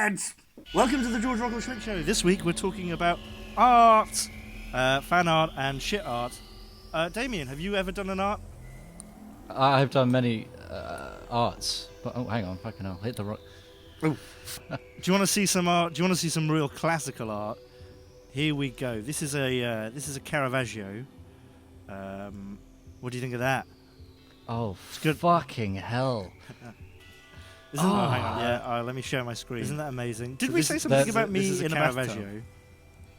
lads! Welcome to the Georg Rockall-Schmidt Show. This week we're talking about art, fan art and shit art. Damien, have you ever done an art? I've done many arts, but hang on, fucking hell, hit the rock. Do you want to see some art? Do you want to see some real classical art? Here we go. This is a Caravaggio. What do you think of that? Oh, it's good. Fucking hell! Hang on. Yeah, let me share my screen. Isn't that amazing? Did we say something about me in a Caravaggio?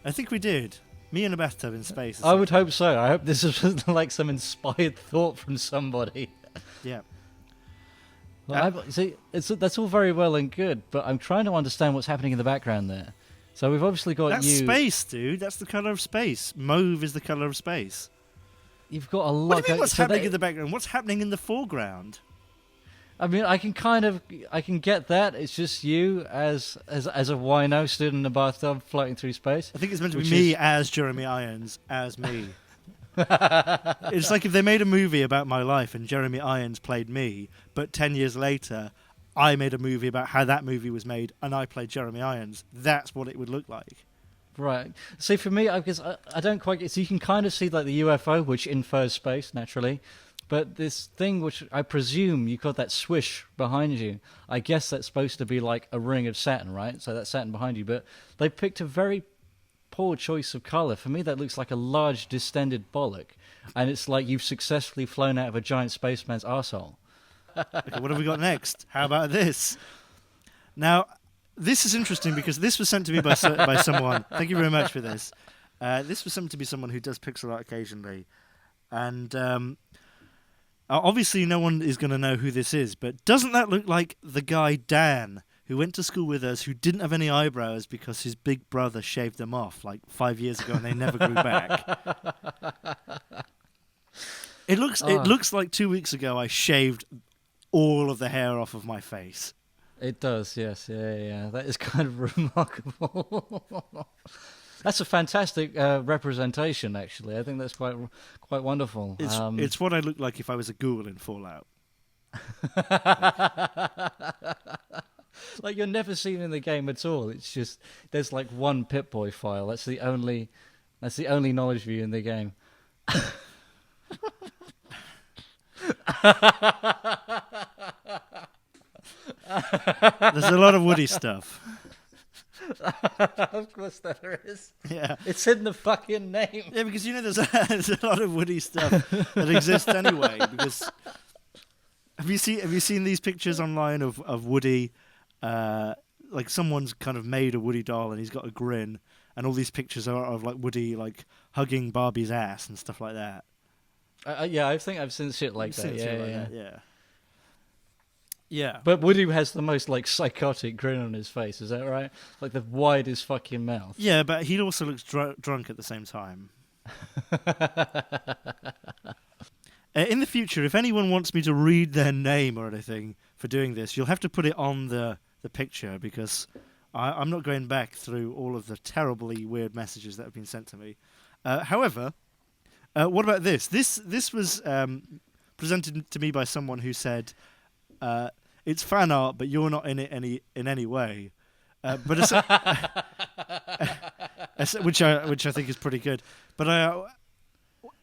I think we did. Me in a bathtub in space. I would hope so. I hope this is like some inspired thought from somebody. Yeah. Well, see, that's all very well and good, but I'm trying to understand what's happening in the background there. So we've obviously got That's space, dude. That's the colour of space. Mauve is the colour of space. You've got a lot. What do you mean what's happening in the background? What's happening in the foreground? I mean, I can get that. It's just you as a wino stood in a bathtub floating through space. I think it's meant to be me as Jeremy Irons, as me. It's like if they made a movie about my life and Jeremy Irons played me, but 10 years later, I made a movie about how that movie was made and I played Jeremy Irons. That's what it would look like. Right. See, for me, I guess I don't quite get... So you can kind of see like the UFO, which infers space, naturally. But this thing, which I presume you got that swish behind you, I guess that's supposed to be like a ring of Saturn, right? So that's Saturn behind you. But they picked a very poor choice of colour. For me, that looks like a large distended bollock. And it's like you've successfully flown out of a giant spaceman's arsehole. Okay, what have we got next? How about this? Now, this is interesting because this was sent to me by someone. Thank you very much for this. This was sent to me someone who does pixel art occasionally. And... obviously, no one is going to know who this is, but doesn't that look like the guy Dan, who went to school with us, who didn't have any eyebrows because his big brother shaved them off like 5 years ago and they never grew back? It looks like 2 weeks ago I shaved all of the hair off of my face. It does, yes, yeah. That is kind of remarkable. That's a fantastic representation, actually. I think that's quite wonderful. It's what I look like if I was a ghoul in Fallout. Like you're never seen in the game at all. It's just there's like one Pip-Boy file. That's the only knowledge view in the game. There's a lot of Woody stuff. Of course there is. Yeah, it's in the fucking name. Yeah, because there's a lot of Woody stuff that exists anyway. Because have you seen these pictures online of Woody? Like someone's kind of made a Woody doll and he's got a grin, and all these pictures are of like Woody like hugging Barbie's ass and stuff like that. Yeah, I think I've seen shit like that. Yeah. Yeah, but Woody has the most like psychotic grin on his face. Is that right? Like the widest fucking mouth. Yeah, but he also looks drunk at the same time. In the future, if anyone wants me to read their name or anything for doing this, you'll have to put it on the picture because I'm not going back through all of the terribly weird messages that have been sent to me. However, what about this? This was presented to me by someone who said. It's fan art, but you're not in it in any way. But which I think is pretty good. But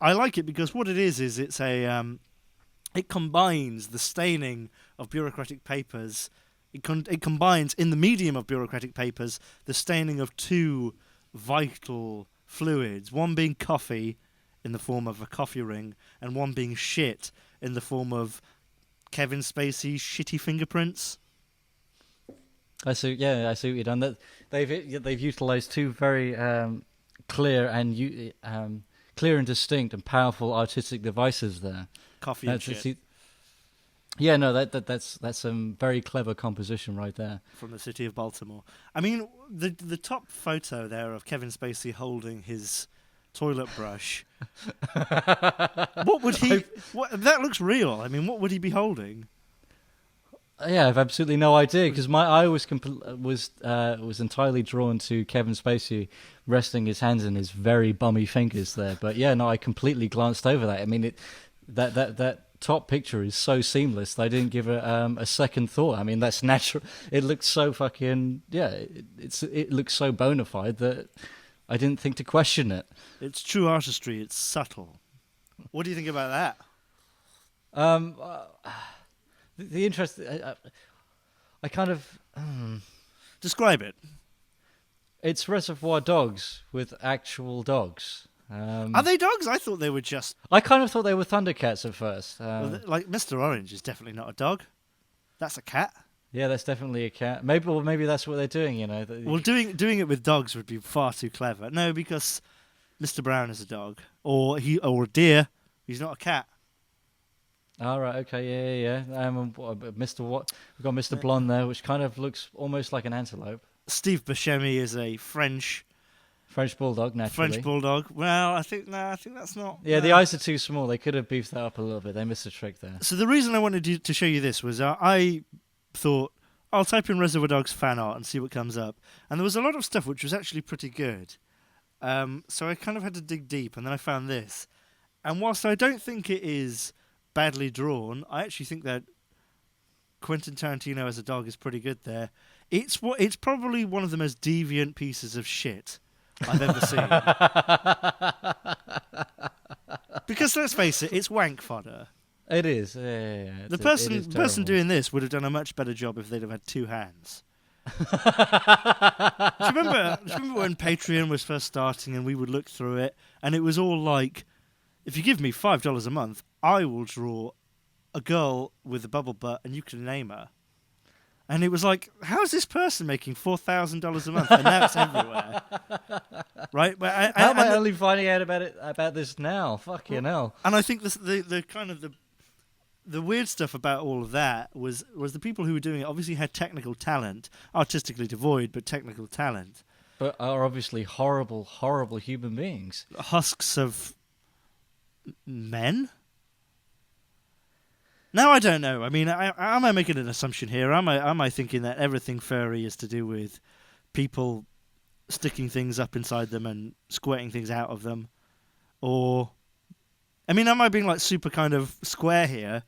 I like it because what it is it's it combines the staining of bureaucratic papers. It combines in the medium of bureaucratic papers the staining of two vital fluids. One being coffee in the form of a coffee ring, and one being shit in the form of Kevin Spacey's shitty fingerprints. I see what you've done. That they've utilised two very clear and distinct and powerful artistic devices there. Coffee and shit. Yeah, no, that's some very clever composition right there. From the city of Baltimore. I mean, the top photo there of Kevin Spacey holding his toilet brush. What would he? That looks real. I mean, what would he be holding? Yeah, I've absolutely no idea because my eye was entirely drawn to Kevin Spacey resting his hands in his very bummy fingers there. But yeah, no, I completely glanced over that. I mean, that top picture is so seamless. They didn't give it a second thought. I mean, that's natural. It looks so fucking it looks so bona fide that I didn't think to question it. It's true artistry. It's subtle. What do you think about that? The interest. I kind of. Describe it. It's Reservoir Dogs with actual dogs. Are they dogs? I thought they were just... I kind of thought they were Thundercats at first. like Mr. Orange is definitely not a dog. That's a cat. Yeah, that's definitely a cat. Maybe that's what they're doing. You know. Well, doing it with dogs would be far too clever. No, because Mr. Brown is a dog, or a deer. He's not a cat. All right. Okay. Yeah. Mr. What? We've got Mr. Blonde there, which kind of looks almost like an antelope. Steve Buscemi is a French bulldog, naturally. French bulldog. Well, I think that's not. Yeah, the eyes are too small. They could have beefed that up a little bit. They missed a trick there. So the reason I wanted to show you this was I thought I'll type in Reservoir Dogs fan art and see what comes up, and there was a lot of stuff which was actually pretty good. So I kind of had to dig deep, and then I found this. And whilst I don't think it is badly drawn, I actually think that Quentin Tarantino as a dog is pretty good there. It's probably one of the most deviant pieces of shit I've ever seen. Because let's face it, it's wank fodder. It is. Yeah. The person doing this would have done a much better job if they'd have had two hands. Do you remember when Patreon was first starting and we would look through it and it was all like, if you give me $5 a month, I will draw a girl with a bubble butt and you can name her. And it was like, how is this person making $4,000 a month? And now it's everywhere, right? How am I only finding out about this now? Fucking hell! And I think the kind of the weird stuff about all of that was the people who were doing it obviously had technical talent, artistically devoid, but technical talent. But are obviously horrible, horrible human beings. Husks of men. Now I don't know. I mean, am I making an assumption here? Am I thinking that everything furry is to do with people sticking things up inside them and squirting things out of them? Or, I mean, am I being like super kind of square here?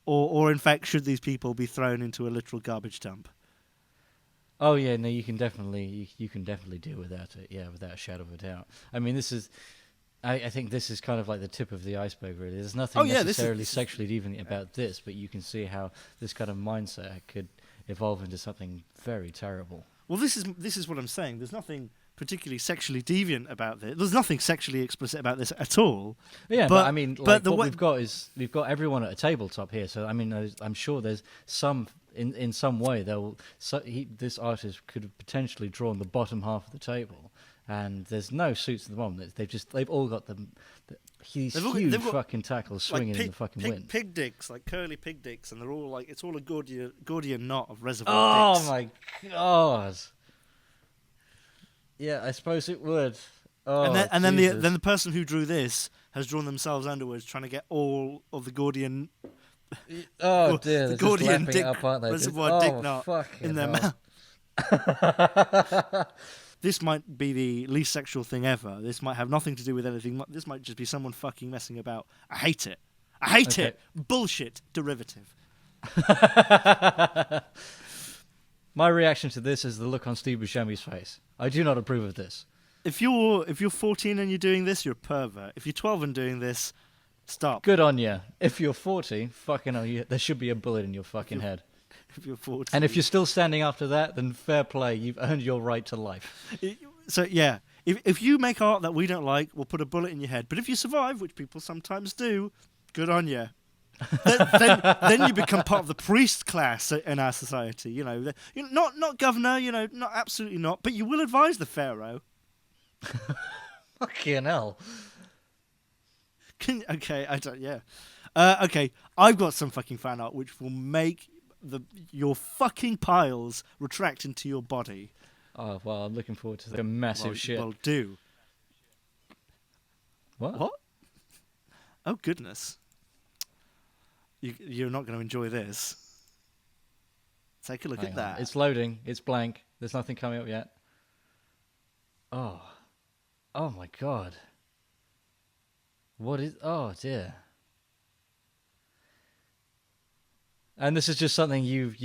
Or in fact, should these people be thrown into a literal garbage dump? Oh yeah, no, you can definitely deal without it. Yeah, without a shadow of a doubt. I mean, I think this is kind of like the tip of the iceberg, really. There's nothing necessarily sexually deviant about this, but you can see how this kind of mindset could evolve into something very terrible. Well, this is what I'm saying. There's nothing particularly sexually deviant about this. There's nothing sexually explicit about this at all. Yeah, but I mean, like, what we've got is we've got everyone at a tabletop here. So I mean, I'm sure there's some in some way this artist could have potentially drawn the bottom half of the table. And there's no suits at the moment. They've all got these huge fucking tackles swinging in the fucking wind. Pig dicks, like curly pig dicks, and they're all like, it's all a Gordian knot of reservoir dicks. Oh my god! Yeah, I suppose it would. Oh, and then the person who drew this has drawn themselves underwards, trying to get all of the Gordian. Oh dear, the Gordian dick up, aren't they? reservoir dick knot in their mouth. This might be the least sexual thing ever. This might have nothing to do with anything. This might just be someone fucking messing about. I hate it. It. Bullshit. Derivative. My reaction to this is the look on Steve Buscemi's face. I do not approve of this. If you're 14 and you're doing this, you're a pervert. If you're 12 and doing this, stop. Good on you. If you're 40, fucking hell, there should be a bullet in your fucking head. If you're 40. And if you're still standing after that, then fair play. You've earned your right to life. So, yeah. If you make art that we don't like, we'll put a bullet in your head. But if you survive, which people sometimes do, good on you. then you become part of the priest class in our society. You know, not governor, not absolutely not. But you will advise the pharaoh. Fucking hell. Okay, I don't, yeah. Okay, I've got some fucking fan art which will make your fucking piles retract into your body. Oh, well, I'm looking forward to the massive shit. Well, do. What? Oh, goodness. You're not going to enjoy this. Take a look at that. It's loading. It's blank. There's nothing coming up yet. Oh. Oh, my God. What is... Oh, dear. And this is just something you've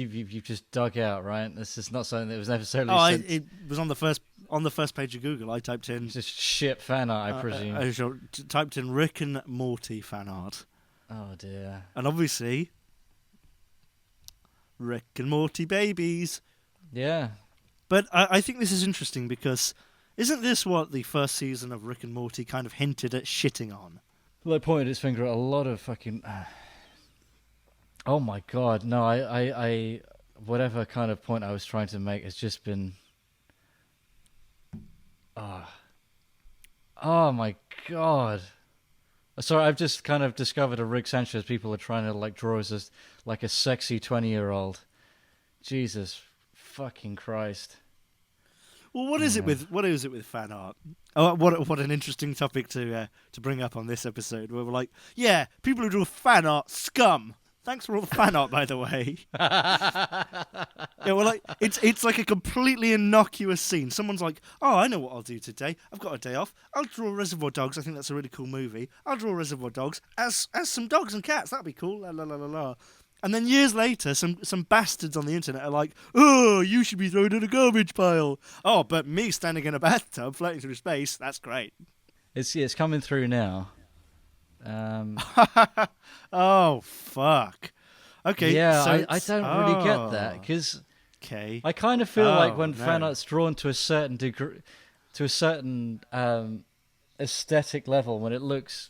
just dug out, right? This is not something that was necessarily. It was on the first page of Google. I typed in just shit fan art, I presume. I typed in Rick and Morty fan art. Oh dear. And obviously, Rick and Morty babies. Yeah. But I think this is interesting because isn't this what the first season of Rick and Morty kind of hinted at shitting on? Well, they pointed its finger at a lot of fucking. Oh my god, no! I whatever kind of point I was trying to make has just been. Oh my god! Sorry, I've just kind of discovered a Rick Sanchez people are trying to like draw as like a sexy 20-year-old. Jesus fucking Christ! Well, what is it with fan art? Oh, what an interesting topic to bring up on this episode. Where we're like, yeah, people who draw fan art, scum. Thanks for all the fan art, by the way. Yeah, well, like it's like a completely innocuous scene. Someone's like, "Oh, I know what I'll do today. I've got a day off. I'll draw Reservoir Dogs. I think that's a really cool movie. I'll draw Reservoir Dogs as some dogs and cats. That'd be cool." La la la la la. And then years later, some bastards on the internet are like, "Oh, you should be thrown in a garbage pile." Oh, but me standing in a bathtub floating through space, that's great. It's coming through now. Oh fuck. Okay. Yeah, so I don't really get that because okay. I kind of feel like when no. fan art's drawn to a certain degree, to a certain aesthetic level, when it looks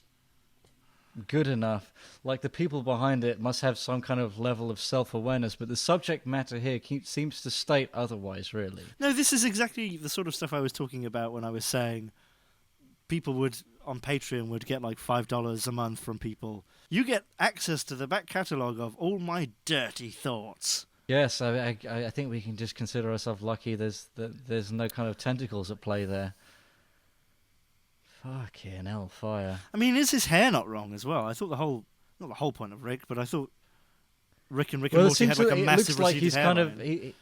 good enough, like the people behind it must have some kind of level of self-awareness, but the subject matter here seems to state otherwise, really. No, this is exactly the sort of stuff I was talking about when I was saying people would on Patreon would get like $5 a month from people. You get access to the back catalogue of all my dirty thoughts. Yes, I think we can just consider ourselves lucky. There's no kind of tentacles at play there. Fucking hellfire. I mean, is his hair not wrong as well? I thought not the whole point of Rick, but I thought Rick and Morty had like a massive looks like he's hairline. kind of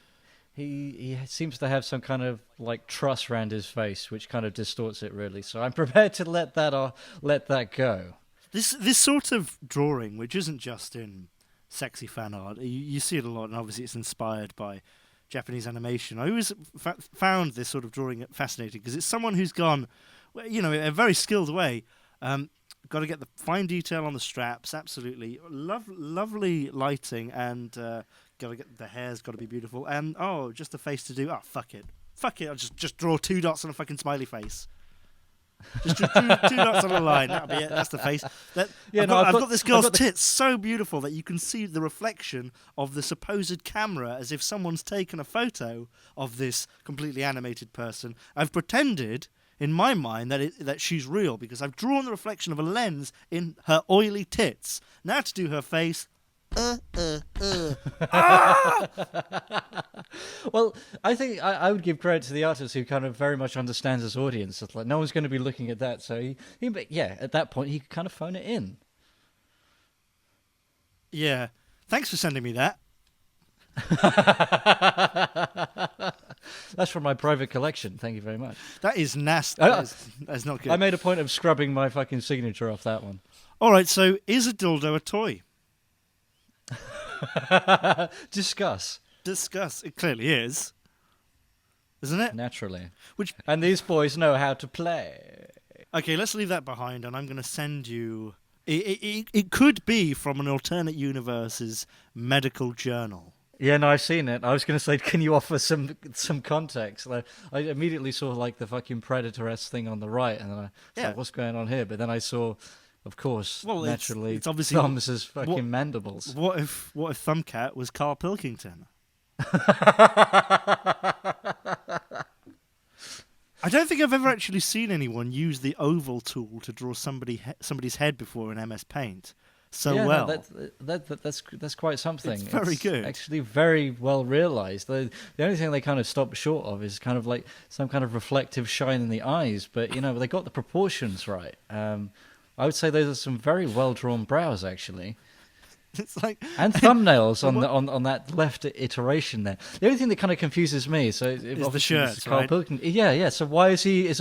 he seems to have some kind of like truss around his face, which kind of distorts it really. So I'm prepared to let that go. This sort of drawing, which isn't just in sexy fan art, you see it a lot, and obviously it's inspired by Japanese animation. I always found this sort of drawing fascinating because it's someone who's gone, in a very skilled way. Got to get the fine detail on the straps, absolutely lovely lighting, and got to get the hair's got to be beautiful, and just the face to do. Oh, fuck it, I'll just draw 2 dots on a fucking smiley face. Just 2 dots on a line. That'll be it. That's the face. I've got this girl's tits so beautiful that you can see the reflection of the supposed camera as if someone's taken a photo of this completely animated person. I've pretended in my mind that she's real because I've drawn the reflection of a lens in her oily tits. Now to do her face. Well, I think I would give credit to the artist who kind of very much understands his audience. It's like no one's going to be looking at that, so at that point he could kind of phone it in. Yeah, thanks for sending me that. That's from my private collection. Thank you very much. That is nasty. That's not good. I made a point of scrubbing my fucking signature off that one. All right, so is a dildo a toy? Discuss. It clearly is, isn't it? Naturally. And these boys know how to play. Okay, let's leave that behind, and I'm going to send you. It could be from an alternate universe's medical journal. Yeah, no, I've seen it. I was going to say, can you offer some context? Like, I immediately saw like the fucking Predator-esque thing on the right, and then I was like, what's going on here? But then I saw, of course, naturally, it's obviously Thomas's fucking mandibles. What if Thumbcat was Carl Pilkington? I don't think I've ever actually seen anyone use the oval tool to draw somebody's head before in MS Paint well. No, that's quite something. It's very good. Actually, very well realised. The only thing they kind of stop short of is kind of like some kind of reflective shine in the eyes, but they got the proportions right. I would say those are some very well drawn brows, actually. It's like and thumbnails on that left iteration there. The only thing that kind of confuses me is the shirts, Carl right? Pilkington. Yeah. So why is he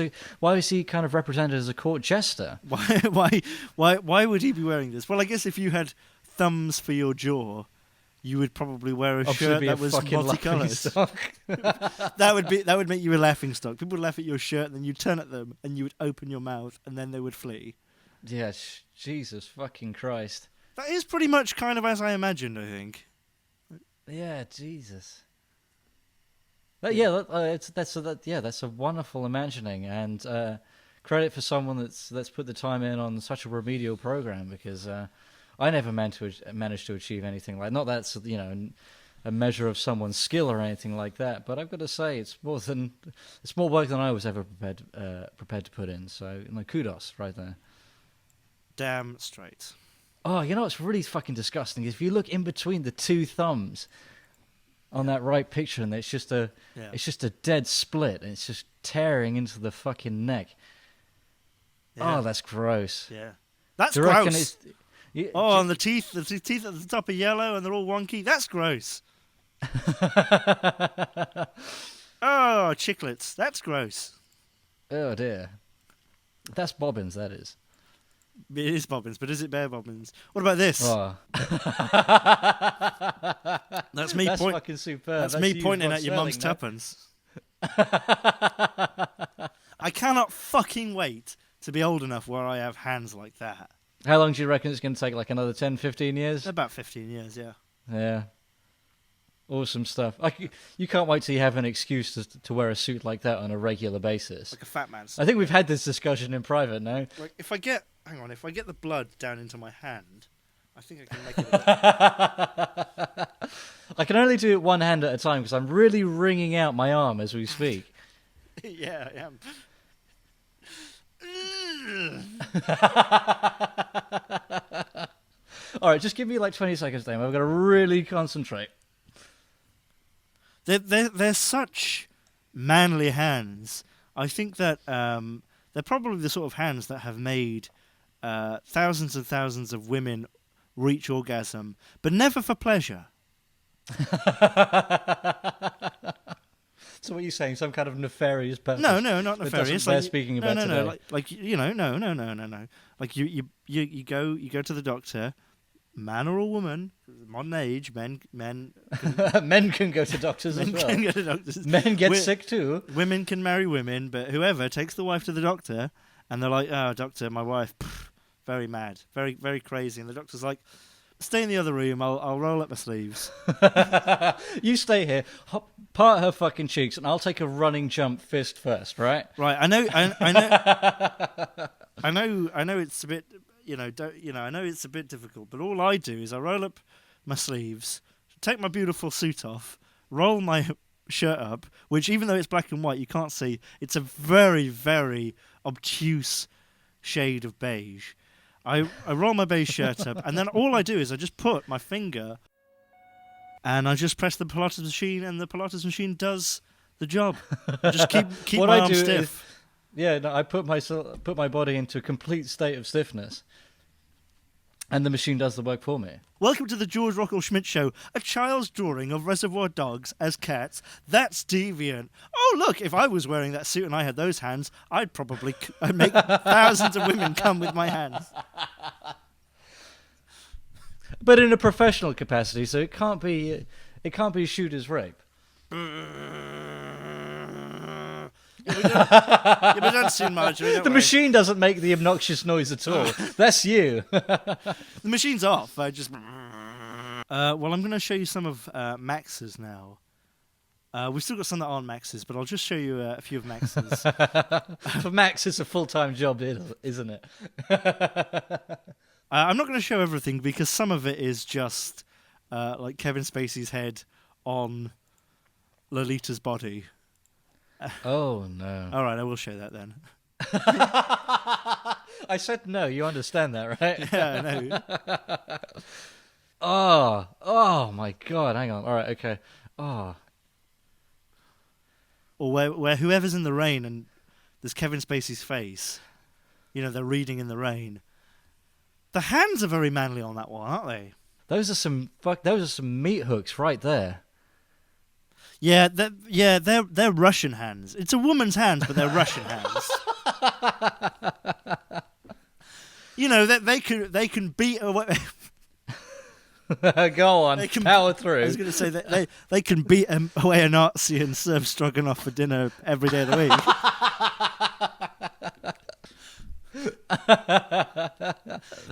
kind of represented as a court jester? Why would he be wearing this? Well, I guess if you had thumbs for your jaw, you would probably wear a Obviously shirt be that a was fucking multicolored. laughingstock. That would make you a laughingstock. People would laugh at your shirt, and then you'd turn at them, and you would open your mouth, and then they would flee. Yeah, Jesus fucking Christ. That is pretty much kind of as I imagined, I think. Yeah, Jesus. That's a wonderful imagining, and credit for someone that's put the time in on such a remedial program, because I never managed to achieve anything like. Not that's a measure of someone's skill or anything like that, but I've got to say it's more work than I was ever prepared to put in. So kudos right there. Damn straight. Oh, what's really fucking disgusting is if you look in between the two thumbs on that right picture, and it's just a dead split, and it's just tearing into the fucking neck. Yeah. Oh, that's gross. Yeah, that's Do you reckon gross. And the teeth at the top are yellow and they're all wonky. That's gross. Oh, chiclets. That's gross. Oh dear. That's bobbins, that is. It is bobbins, but is it bare bobbins? What about this? Oh. That's me. That's fucking superb. That's me you, pointing Rod at your Serling, mum's no? tuppence. I cannot fucking wait to be old enough where I have hands like that. How long do you reckon it's going to take? Like another 10, 15 years? About 15 years, yeah. Yeah. Awesome stuff. You can't wait till you have an excuse to wear a suit like that on a regular basis. Like a fat man's. I think we've had this discussion in private now. Like if I get the blood down into my hand, I think I can make it. I can only do it one hand at a time because I'm really wringing out my arm as we speak. Yeah, I am. All right, just give me like 20 seconds, Dame. I've got to really concentrate. They're such manly hands. I think that they're probably the sort of hands that have made thousands and thousands of women reach orgasm, but never for pleasure. So what are you saying? Some kind of nefarious purpose? No, not nefarious. Bear speaking about today. No. Like no. Like you go to the doctor, man or a woman. Modern age, men Men can go to doctors as well. can go to doctors. Men get sick too. Women can marry women, but whoever takes the wife to the doctor, and they're like, "Oh, doctor, my wife, very mad, very very crazy," and the doctor's like, "Stay in the other room. I'll roll up my sleeves." You stay here, part her fucking cheeks, and I'll take a running jump fist first, right? Right. I know. I know. It's a bit. I know it's a bit difficult, but all I do is I roll up my sleeves, take my beautiful suit off, roll my shirt up, which even though it's black and white, you can't see. It's a very, very obtuse shade of beige. I roll my beige shirt up, and then all I do is I just put my finger, and I just press the Pilates machine, and the Pilates machine does the job. I just keep What my I arm do stiff. I put my body into a complete state of stiffness, and the machine does the work for me. Welcome to the Georg Rockall-Schmidt Show, a child's drawing of Reservoir Dogs as cats. That's deviant. Oh, look, if I was wearing that suit and I had those hands, I'd probably make thousands of women come with my hands. But in a professional capacity, so it can't be shooter's rape. We don't soon, Marjorie. Don't The worry. machine doesn't make the obnoxious noise at all. That's you. The machine's off. I just. Well, I'm going to show you some of Max's now. We've still got some that aren't Max's, but I'll just show you a few of Max's. For Max, it's a full-time job, isn't it? I'm not going to show everything because some of it is just like Kevin Spacey's head on Lolita's body. Oh, no. All right, I will show that then. I said no, you understand that, right? Yeah, I know. Oh my God, hang on. All right, okay. Oh. Or where whoever's in the rain and there's Kevin Spacey's face, they're reading in the rain. The hands are very manly on that one, aren't they? Those are some meat hooks right there. Yeah, they're Russian hands. It's a woman's hands, but they're Russian hands. They can beat away. Go on, They can- power I through. was going to say that they can beat away a Nazi and serve stroganoff for dinner every day of the week.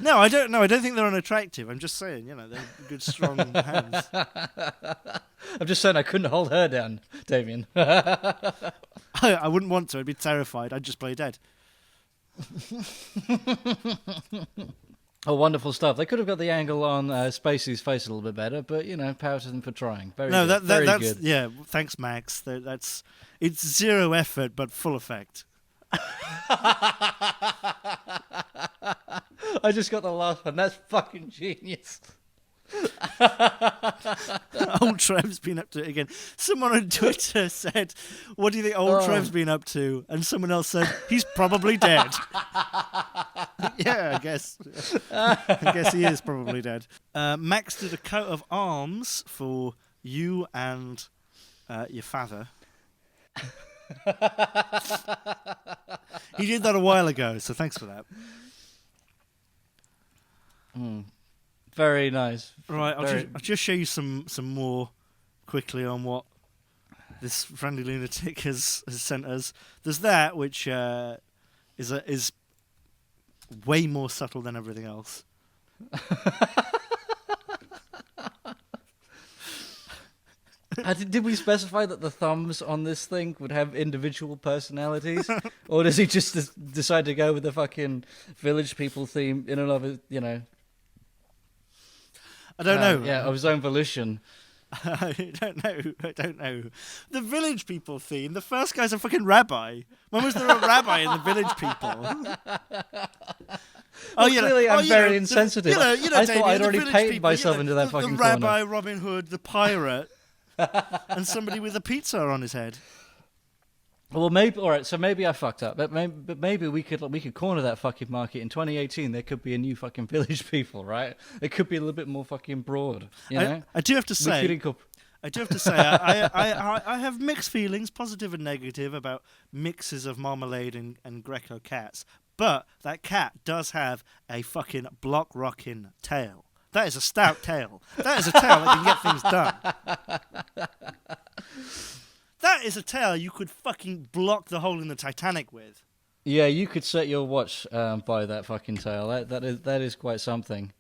No, I don't know. I don't think they're unattractive. I'm just saying, they're good, strong hands. I'm just saying I couldn't hold her down, Damien. I wouldn't want to. I'd be terrified. I'd just play dead. Oh, wonderful stuff. They could have got the angle on Spacey's face a little bit better, but, power to them for trying. Very good. Very that's good. yeah. Thanks, Max. It's zero effort but full effect. I just got the last one. That's fucking genius. Old Trev's been up to it again. Someone on Twitter said, "What do you think old Trev's been up to?" And someone else said, "He's probably dead." Yeah, I guess. I guess he is probably dead. Max did a coat of arms for you and your father. He did that a while ago, so thanks for that. Very nice. Right, I'll just show you some more quickly on what this friendly lunatic has sent us. There's that, which is way more subtle than everything else. Did we specify that the thumbs on this thing would have individual personalities? Or does he just decide to go with the fucking village people theme in and of it, I don't know. Yeah, of his own volition. I don't know. The village people theme. The first guy's a fucking rabbi. When was there a rabbi in the village people? Clearly I'm very insensitive. I thought Damien, I'd already village painted people, myself into that fucking the rabbi, corner. Robin Hood, the pirate, and somebody with a pizza on his head. Well, maybe all right. So maybe I fucked up, but maybe we could corner that fucking market in 2018. There could be a new fucking village people, right? It could be a little bit more fucking broad. I do have to say, I have mixed feelings, positive and negative, about mixes of marmalade and Greco cats. But that cat does have a fucking block rocking tail. That is a stout tail. That is a tail that can get things done. That is a tail you could fucking block the hole in the Titanic with. Yeah, you could set your watch by that fucking tail. That is quite something.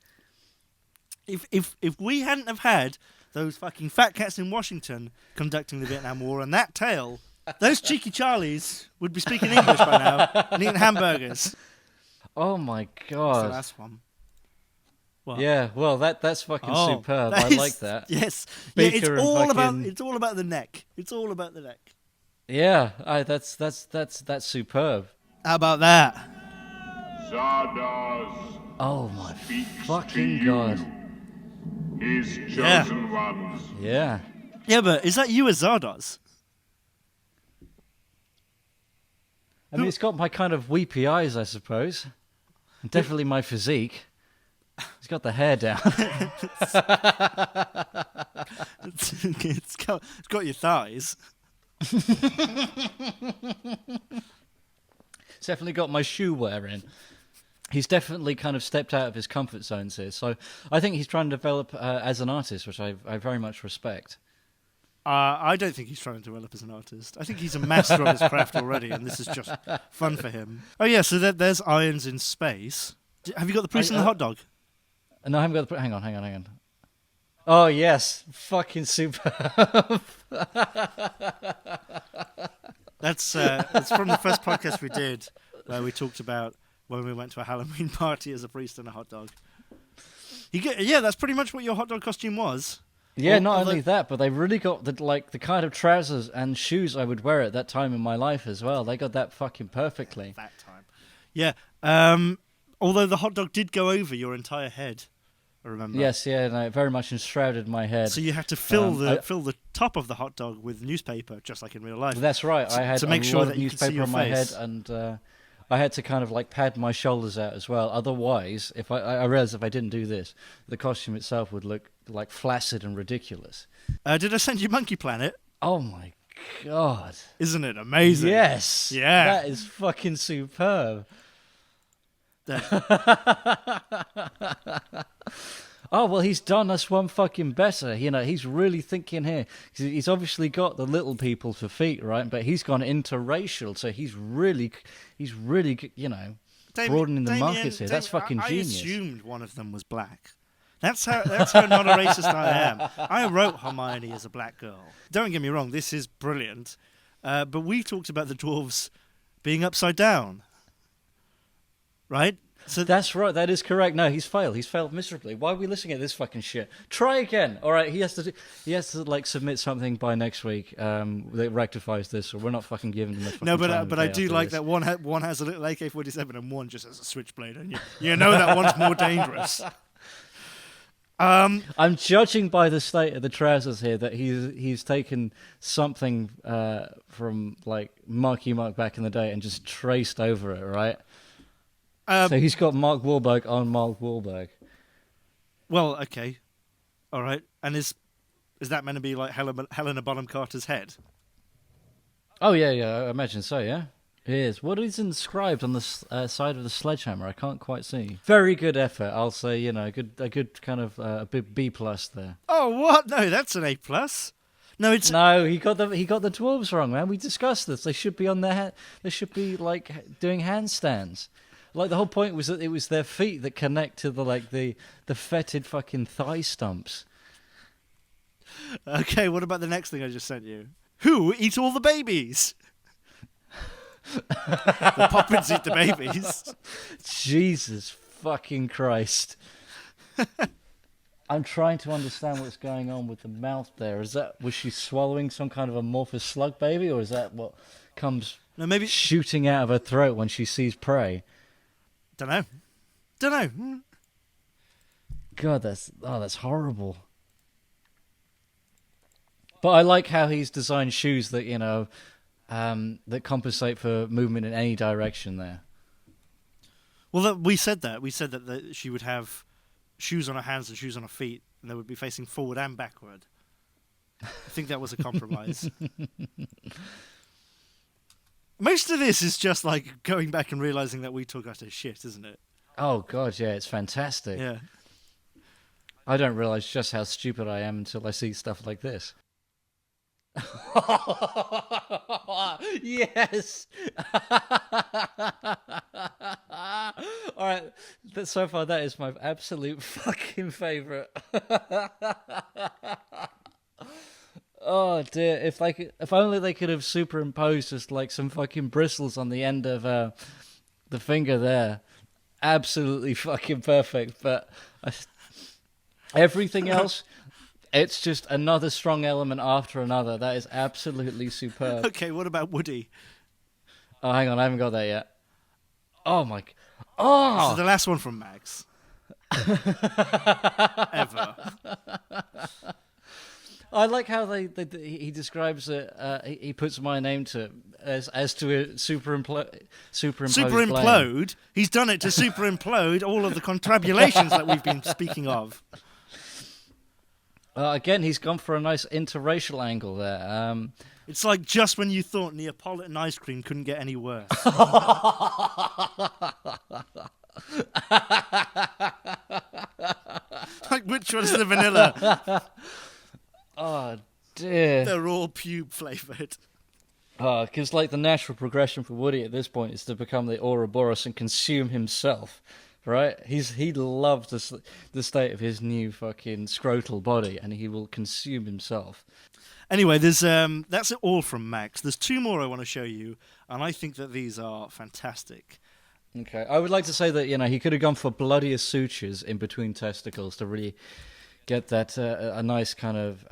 If we hadn't have had those fucking fat cats in Washington conducting the Vietnam War and that tail, those cheeky Charlies would be speaking English by now and eating hamburgers. Oh my That's god. the last one. What? Yeah, well that's fucking superb. I like that. Yes. Speaker it's and all about the neck. It's all about the neck. Yeah, that's superb. How about that? Zardoz Oh my speaks fucking to god. you, his chosen ones. Yeah. Yeah, but is that you as Zardoz? I mean, it's got my kind of weepy eyes, I suppose. And definitely my physique. He's got the hair down. It's got your thighs. It's definitely got my shoe wearing. He's definitely kind of stepped out of his comfort zones here. So I think he's trying to develop as an artist, which I very much respect. I don't think he's trying to develop as an artist. I think he's a master of his craft already, and this is just fun for him. Oh yeah, so there's irons in space. Have you got the priest and the hot dog? No, I haven't got the... Hang on. Oh, yes. Fucking superb. That's from the first podcast we did, where we talked about when we went to a Halloween party as a priest and a hot dog. Yeah, that's pretty much what your hot dog costume was. Yeah, not only that, but they really got the kind of trousers and shoes I would wear at that time in my life as well. They got that fucking perfectly. That time. Yeah. Although the hot dog did go over your entire head, I remember. Yes, yeah, and it very much enshrouded my head. So you had to fill the top of the hot dog with newspaper, just like in real life. That's right. I had to make a sure lot that of you could see newspaper your on my head, face. and I had to kind of like pad my shoulders out as well. Otherwise, if I realized if I didn't do this, the costume itself would look like flaccid and ridiculous. Did I send you Monkey Planet? Oh my god! Isn't it amazing? Yes. Yeah. That is fucking superb. Oh, well, he's done us one fucking better. He's really thinking here. He's obviously got the little people for feet, right? But he's gone interracial, so he's really, broadening the markets here. That's fucking genius. I assumed one of them was black. That's how not a racist I am. I wrote Hermione as a black girl. Don't get me wrong, this is brilliant. But we talked about the dwarves being upside down. Right? So That's right. That is correct. No, he's failed. He's failed miserably. Why are we listening at this fucking shit? Try again. All right. He has to like submit something by next week that rectifies this, or we're not fucking giving him a fucking no, time but of I day do after like this. that one has a little AK-47 and one just has a switchblade, and you know that one's more dangerous. I'm judging by the state of the trousers here that he's taken something from like Marky Mark back in the day and just traced over it, right? So he's got Mark Wahlberg on Mark Wahlberg. Well, okay, all right. And is that meant to be like Helena Bonham Carter's head? Oh yeah, I imagine so. Yeah, it is. What is inscribed on the side of the sledgehammer? I can't quite see. Very good effort, I'll say. A good kind of a bit B+ there. Oh, what? No, that's an A+. No, it's No, he got the dwarves wrong, man. We discussed this. They should be on they should be like doing handstands. Like the whole point was that it was their feet that connect to the fetid fucking thigh stumps. okay. What about the next thing I just sent you? Who eat all the babies? The poppins eat the babies. Jesus fucking Christ. I'm trying to understand what's going on with the mouth there. Was she swallowing some kind of amorphous slug baby, or is that what comes No, shooting out of her throat when she sees prey? Don't know. God, that's horrible. But I like how he's designed shoes that that compensate for movement in any direction there. Well, we said that she would have shoes on her hands and shoes on her feet, and they would be facing forward and backward. I think that was a compromise. Most of this is just like going back and realizing that we took utter shit, isn't it? Oh God, yeah, it's fantastic. Yeah. I don't realize just how stupid I am until I see stuff like this. Yes. All right. So far, that is my absolute fucking favorite. Oh dear! If only they could have superimposed just like some fucking bristles on the end of the finger there. Absolutely fucking perfect. But everything else, it's just another strong element after another. That is absolutely superb. Okay, what about Woody? Oh, hang on, I haven't got that yet. Oh my! This Oh, is the last one from Max. Ever. I like how he describes it. He puts my name to it as to a superimposed blame. Superimplode? He's done it to superimplode all of the contrabulations that we've been speaking of. Again, he's gone for a nice interracial angle there. It's like just when you thought Neapolitan ice cream couldn't get any worse. Like, which one's the vanilla? Oh dear. They're all pube flavoured. Because like the natural progression for Woody at this point is to become the Ouroboros and consume himself, right? He loves the state of his new fucking scrotal body, and he will consume himself. Anyway, there's that's it all from Max. There's two more I want to show you, and I think that these are fantastic. Okay, I would like to say that he could have gone for bloodier sutures in between testicles to really get that a nice kind of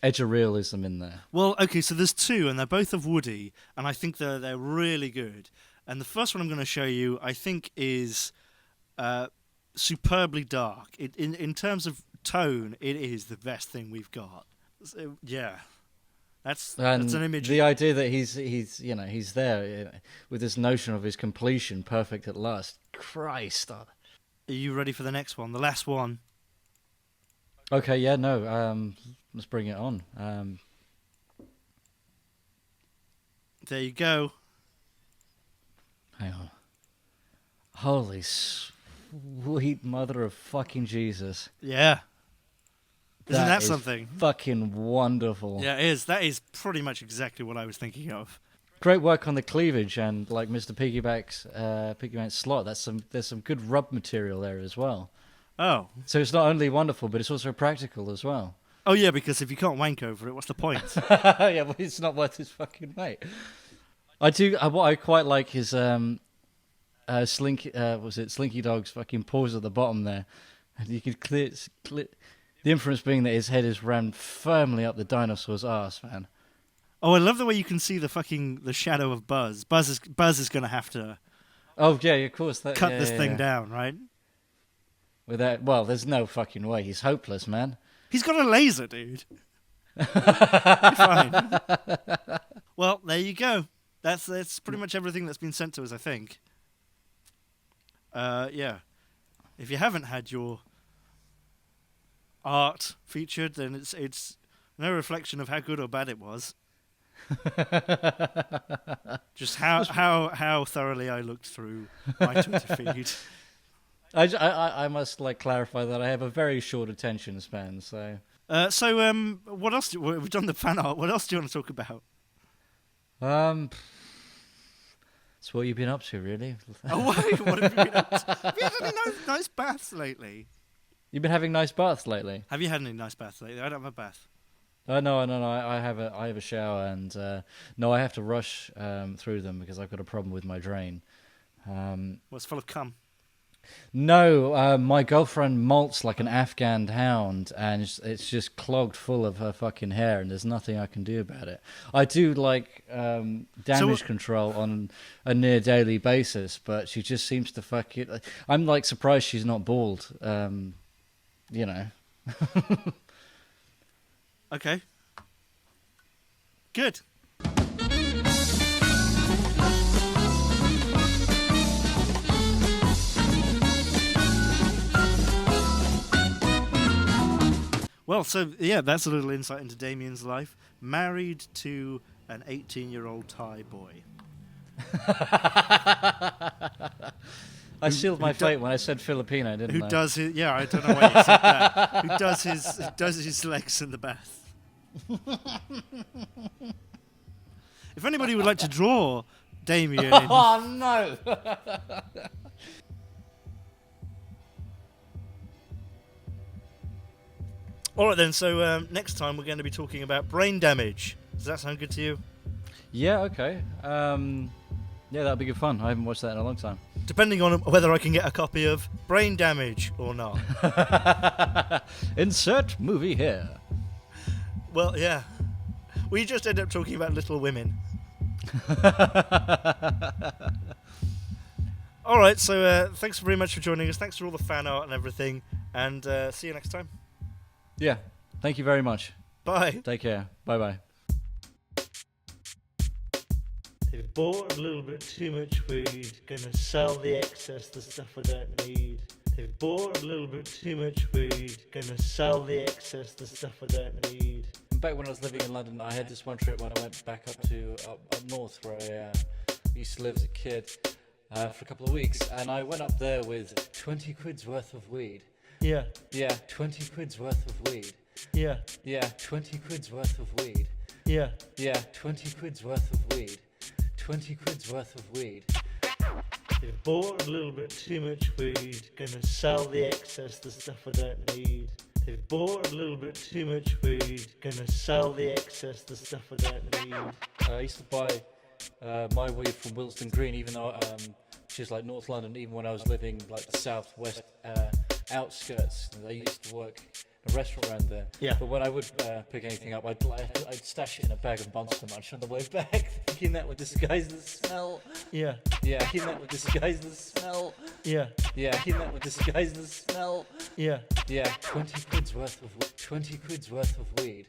edge of realism in there. Well, okay, so there's two, and they're both of Woody, and I think they're really good. And the first one I'm going to show you, I think, is superbly dark. In terms of tone, it is the best thing we've got. So, yeah, that's an image. The idea that he's there with this notion of his completion, perfect at last. Christ. Are you ready for the next one? The last one. Okay, yeah, no, let's bring it on. There you go. Hang on. Holy Sweet mother of fucking Jesus. Yeah. Isn't that is something? Fucking wonderful. Yeah, it is. That is pretty much exactly what I was thinking of. Great work on the cleavage and like Mr. Piggyback's slot. There's some good rub material there as well. Oh. So it's not only wonderful, but it's also practical as well. Oh yeah, because if you can't wank over it, what's the point? Yeah, well, it's not worth his fucking weight. I do. What I quite like is Slinky. Was it Slinky Dog's fucking paws at the bottom there, and you could clear. The inference being that his head is rammed firmly up the dinosaur's ass, man. Oh, I love the way you can see the shadow of Buzz. Buzz is going to have to Oh yeah, of course. Cut this thing down, right? Without, well, there's no fucking way. He's hopeless, man. He's got a laser, dude. Fine. Well, there you go. That's pretty much everything that's been sent to us, I think. Yeah. If you haven't had your art featured, then it's no reflection of how good or bad it was. Just how thoroughly I looked through my Twitter feed. I must clarify that I have a very short attention span. So what else? We've done the fan art. What else do you want to talk about? It's what you've been up to, really. Oh, what have you been up to? Have you had any nice baths lately? You've been having nice baths lately. Have you had any nice baths lately? I don't have a bath. No. I have a shower, and no, I have to rush through them because I've got a problem with my drain. It's full of cum. No, my girlfriend molts like an Afghan hound, and it's just clogged full of her fucking hair, and there's nothing I can do about it. I do damage control on a near daily basis, but she just seems to fuck it. I'm surprised she's not bald. You know. Okay. Good. Well, so yeah, that's a little insight into Damien's life. Married to an 18-year-old Thai boy. I sealed my fate when I said Filipino, didn't I? Who does his? Yeah, I don't know why you said that. Who does his legs in the bath? If anybody would like to draw Damien, oh no! All right then. So next time we're going to be talking about brain damage. Does that sound good to you? Yeah. Okay. Yeah, that'll be good fun. I haven't watched that in a long time. Depending on whether I can get a copy of Brain Damage or not. Insert movie here. Well, yeah. We just end up talking about Little Women. All right, so thanks very much for joining us. Thanks for all the fan art and everything. And see you next time. Yeah. Thank you very much. Bye. Take care. Bye-bye. They've bought a little bit too much weed, gonna sell the excess, the stuff I don't need. They've bought a little bit too much weed, gonna sell the excess, the stuff I don't need. Back when I was living in London, I had this one trip when I went back up north where I used to live as a kid for a couple of weeks, and I went up there with 20 quid's worth of weed. Yeah. Yeah, 20 quid's worth of weed. Yeah. Yeah, 20 quid's worth of weed. Yeah. Yeah, 20 quid's worth of weed. 20 quid's worth of weed. They've bought a little bit too much weed, gonna sell the excess, the stuff I don't need. They've bought a little bit too much weed, gonna sell the excess, the stuff I don't need. I used to buy my weed from Willesden Green, even though which is North London, even when I was living the southwest outskirts. I used to work in a restaurant around there. Yeah. But when I would pick anything up, I'd stash it in a bag of Monster Munch on the way back, thinking that would disguise the smell. Yeah. Yeah, thinking that would disguise the smell. Yeah. Yeah, thinking that would disguise the smell. Yeah. Yeah, 20 quid's worth of weed.